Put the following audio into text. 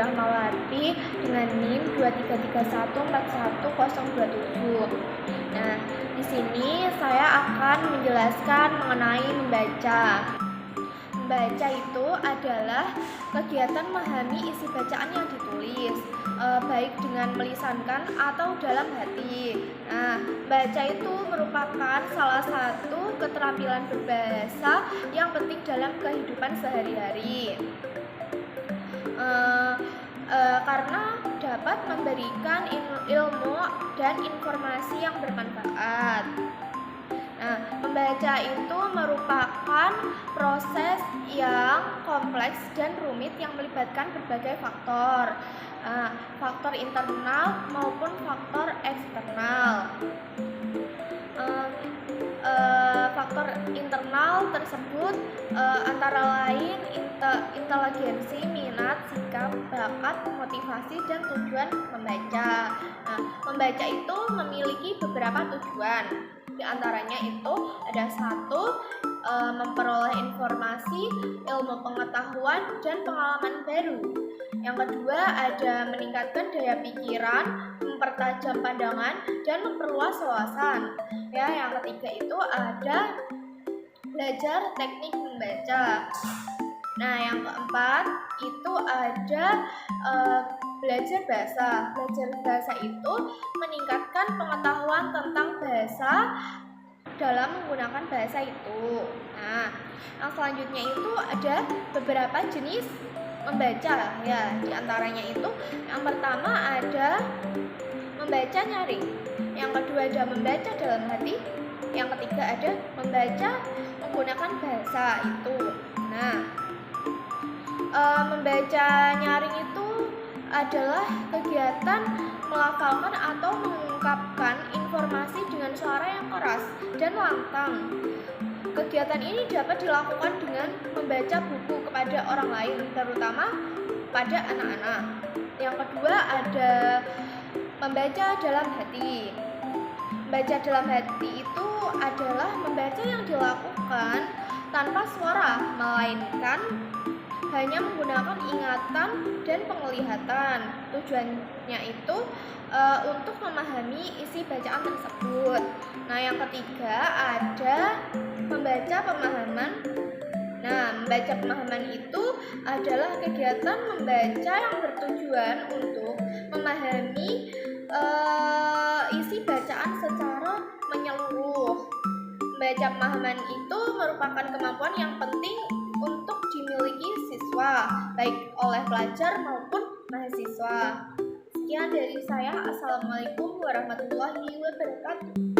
Rahmawati dengan NIM 233141027. Nah, di sini saya akan menjelaskan mengenai membaca. Membaca itu adalah kegiatan memahami isi bacaan yang ditulis, baik dengan melisankan atau dalam hati. Nah, baca itu merupakan salah satu keterampilan berbahasa yang penting dalam kehidupan sehari-hari, karena dapat memberikan ilmu dan informasi yang bermanfaat. Nah, membaca itu merupakan proses yang kompleks dan rumit yang melibatkan berbagai faktor, faktor internal maupun faktor eksternal. Faktor internal tersebut antara lain inteligensi, minat, sikap, bakat, motivasi, dan tujuan membaca. Nah, membaca itu memiliki beberapa tujuan. Di antaranya itu ada satu, memperoleh informasi, ilmu pengetahuan, dan pengalaman baru. Yang kedua ada meningkatkan daya pikiran, mempertajam pandangan, dan memperluas wawasan. Ya, yang ketiga itu ada belajar teknik membaca. Nah, yang keempat itu ada belajar bahasa. Belajar bahasa itu meningkatkan pengetahuan tentang bahasa dalam menggunakan bahasa itu. Nah, yang selanjutnya itu ada beberapa jenis membaca ya. Di antaranya itu yang pertama ada membaca nyaring, yang kedua ada membaca dalam hati, yang ketiga ada membaca menggunakan bahasa itu. Nah, membaca nyaring itu adalah kegiatan melafalkan atau mengungkapkan informasi dengan suara yang keras dan lantang. Kegiatan ini dapat dilakukan dengan membaca buku kepada orang lain, terutama pada anak-anak. Yang kedua ada membaca dalam hati. Membaca dalam hati itu adalah membaca yang dilakukan tanpa suara, melainkan hanya menggunakan ingatan dan penglihatan. Tujuannya itu untuk memahami isi bacaan tersebut. Nah, yang ketiga ada membaca pemahaman. Nah, membaca pemahaman itu adalah kegiatan membaca yang bertujuan untuk memahami isi bacaan secara menyeluruh. Membaca pemahaman itu merupakan kemampuan yang penting untuk dimiliki siswa, baik oleh pelajar maupun mahasiswa. Sekian dari saya. Assalamualaikum warahmatullahi wabarakatuh.